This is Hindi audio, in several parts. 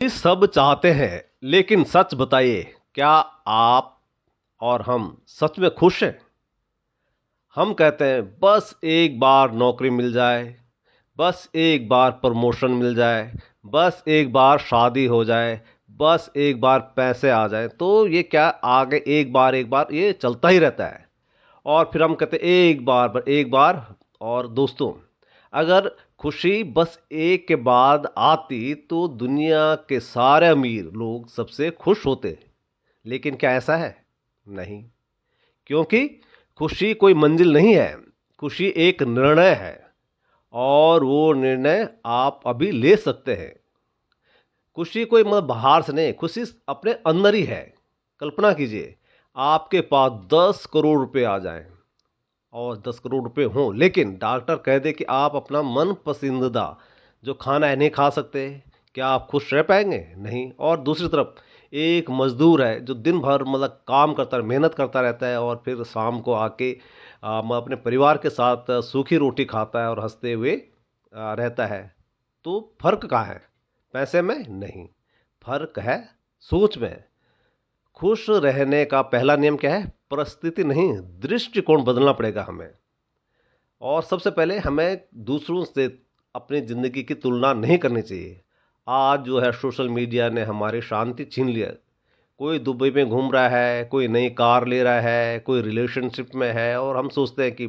ये सब चाहते हैं, लेकिन सच बताइए, क्या आप और हम सच में खुश हैं? हम कहते हैं बस एक बार नौकरी मिल जाए, बस एक बार प्रमोशन मिल जाए, बस एक बार शादी हो जाए, बस एक बार पैसे आ जाए, तो ये क्या आगे एक बार ये चलता ही रहता है। और फिर हम कहते हैं एक बार। और दोस्तों, अगर खुशी बस एक के बाद आती तो दुनिया के सारे अमीर लोग सबसे खुश होते। लेकिन क्या ऐसा है? नहीं। क्योंकि खुशी कोई मंजिल नहीं है, खुशी एक निर्णय है। और वो निर्णय आप अभी ले सकते हैं। खुशी कोई मतलब बाहर से नहीं, खुशी अपने अंदर ही है। कल्पना कीजिए, आपके पास 10 करोड़ रुपए आ जाएं और 10 करोड़ रुपए हों, लेकिन डॉक्टर कह दे कि आप अपना मन पसंदीदा जो खाना है नहीं खा सकते। क्या आप खुश रह पाएंगे? नहीं। और दूसरी तरफ एक मजदूर है जो दिन भर मतलब काम करता है, मेहनत करता रहता है, और फिर शाम को आके अपने परिवार के साथ सूखी रोटी खाता है और हंसते हुए रहता है। तो फर्क कहाँ है? पैसे में नहीं, फर्क है सोच में। खुश रहने का पहला नियम क्या है? परिस्थिति नहीं, दृष्टिकोण बदलना पड़ेगा हमें। और सबसे पहले हमें दूसरों से अपनी ज़िंदगी की तुलना नहीं करनी चाहिए। आज जो है सोशल मीडिया ने हमारी शांति छीन लिया। कोई दुबई में घूम रहा है, कोई नई कार ले रहा है, कोई रिलेशनशिप में है, और हम सोचते हैं कि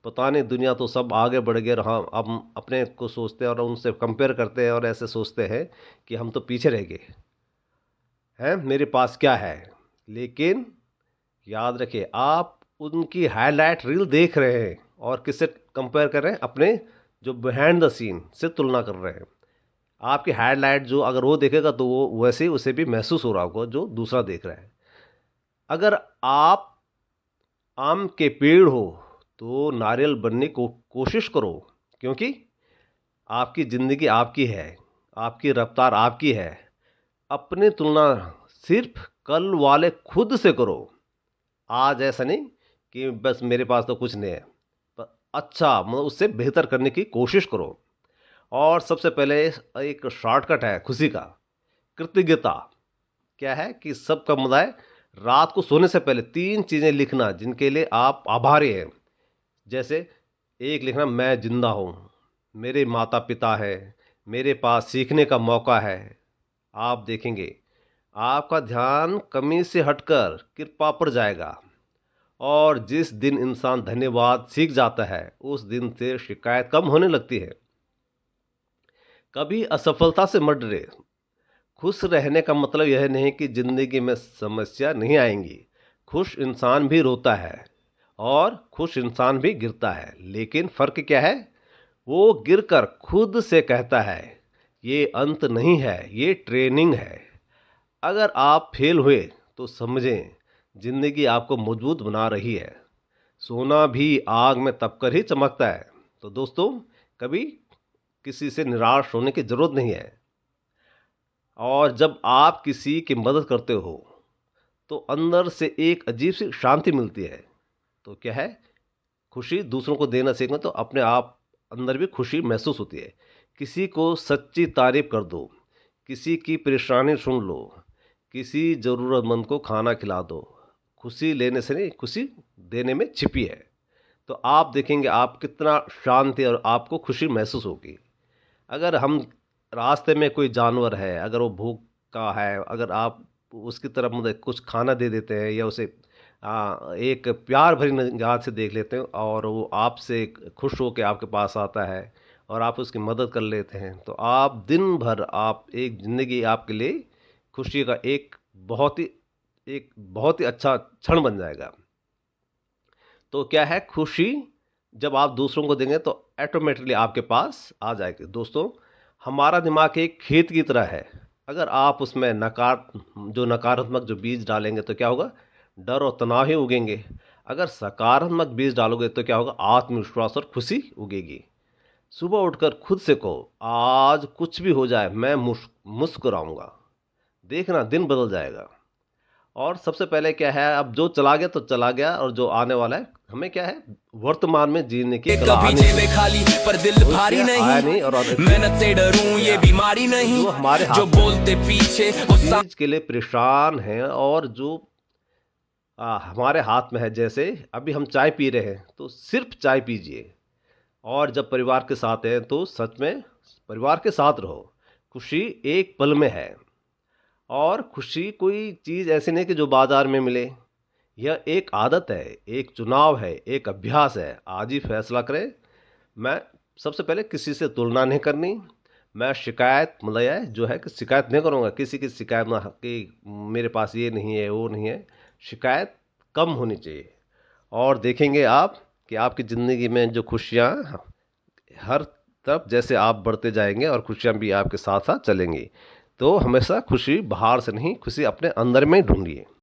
पता नहीं, दुनिया तो सब आगे बढ़ गए, और हम अपने को सोचते हैं और उनसे कंपेयर करते हैं और ऐसे सोचते हैं कि हम तो पीछे रह गए हैं, मेरे पास क्या है। लेकिन याद रखिए, आप उनकी हाईलाइट रील देख रहे हैं और किससे कंपेयर कर रहे हैं? अपने जो बिहाइंड द सीन से तुलना कर रहे हैं। आपकी हाईलाइट जो अगर वो देखेगा तो वो वैसे ही उसे भी महसूस हो रहा होगा जो दूसरा देख रहा है। अगर आप आम के पेड़ हो तो नारियल बनने को कोशिश करो, क्योंकि आपकी ज़िंदगी आपकी है, आपकी रफ्तार आपकी है। अपनी तुलना सिर्फ कल वाले खुद से करो। आज ऐसा नहीं कि बस मेरे पास तो कुछ नहीं है, अच्छा मतलब उससे बेहतर करने की कोशिश करो। और सबसे पहले एक शॉर्टकट है खुशी का, कृतज्ञता। क्या है कि सब समुदाय रात को सोने से पहले 3 चीज़ें लिखना जिनके लिए आप आभारी हैं। जैसे एक लिखना, मैं जिंदा हूँ, मेरे माता पिता है, मेरे पास सीखने का मौका है। आप देखेंगे आपका ध्यान कमी से हटकर कृपा पर जाएगा। और जिस दिन इंसान धन्यवाद सीख जाता है उस दिन से शिकायत कम होने लगती है। कभी असफलता से मत डरे। खुश रहने का मतलब यह नहीं कि जिंदगी में समस्या नहीं आएंगी। खुश इंसान भी रोता है और खुश इंसान भी गिरता है, लेकिन फर्क क्या है? वो गिरकर खुद से कहता है, ये अंत नहीं है, ये ट्रेनिंग है। अगर आप फेल हुए तो समझें, जिंदगी आपको मजबूत बना रही है। सोना भी आग में तपकर ही चमकता है। तो दोस्तों, कभी किसी से निराश होने की जरूरत नहीं है। और जब आप किसी की मदद करते हो तो अंदर से एक अजीब सी शांति मिलती है। तो क्या है? खुशी दूसरों को देना सीखना, तो अपने आप अंदर भी खुशी महसूस होती है। किसी को सच्ची तारीफ कर दो, किसी की परेशानी सुन लो, किसी ज़रूरतमंद को खाना खिला दो। खुशी लेने से नहीं, खुशी देने में छिपी है। तो आप देखेंगे आप कितना शांति और आपको खुशी महसूस होगी। अगर हम रास्ते में कोई जानवर है, अगर वो भूखा है, अगर आप उसकी तरफ मतलब कुछ खाना दे देते हैं या उसे एक प्यार भरी निगाह से देख लेते हैं और वो आपसे खुश होकर आपके पास आता है और आप उसकी मदद कर लेते हैं, तो आप दिन भर आप एक ज़िंदगी आपके लिए खुशी का बहुत ही एक बहुत ही अच्छा क्षण बन जाएगा। तो क्या है? खुशी जब आप दूसरों को देंगे तो ऑटोमेटिकली आपके पास आ जाएगी। दोस्तों, हमारा दिमाग एक खेत की तरह है। अगर आप उसमें नकारात्मक जो बीज डालेंगे तो क्या होगा? डर और तनाव ही उगेंगे। अगर सकारात्मक बीज डालोगे तो क्या होगा? आत्मविश्वास और खुशी उगेगी। सुबह उठकर खुद से कहो, आज कुछ भी हो जाए मैं मुस्कुराऊंगा। देखना दिन बदल जाएगा। और सबसे पहले क्या है, अब जो चला गया तो चला गया, और जो आने वाला है हमें क्या है, वर्तमान में जीने की कला कभी आनी जेबें चाहिए। खाली पर दिल भारी आया नहीं, नहीं और मेहनत से डरूं ये बीमारी नहीं, जो हमारे जो हाथ में बोलते पीछे वो चीज के लिए परेशान हैं और जो हमारे हाथ में है। जैसे अभी हम चाय पी रहे हैं तो सिर्फ चाय पीजिए, और जब परिवार के साथ हैं तो सच में परिवार के साथ रहो। खुशी एक पल में है, और खुशी कोई चीज़ ऐसी नहीं कि जो बाजार में मिले। यह एक आदत है, एक चुनाव है, एक अभ्यास है। आज ही फैसला करें, मैं सबसे पहले किसी से तुलना नहीं करनी। मैं शिकायत मतलब यह जो है कि शिकायत नहीं करूँगा, किसी की शिकायत ना कि मेरे पास ये नहीं है वो नहीं है। शिकायत कम होनी चाहिए, और देखेंगे आप कि आपकी ज़िंदगी में जो खुशियाँ हर तरफ जैसे आप बढ़ते जाएंगे और खुशियाँ भी आपके साथ साथ चलेंगी। तो हमेशा खुशी बाहर से नहीं, खुशी अपने अंदर में ढूंढिए।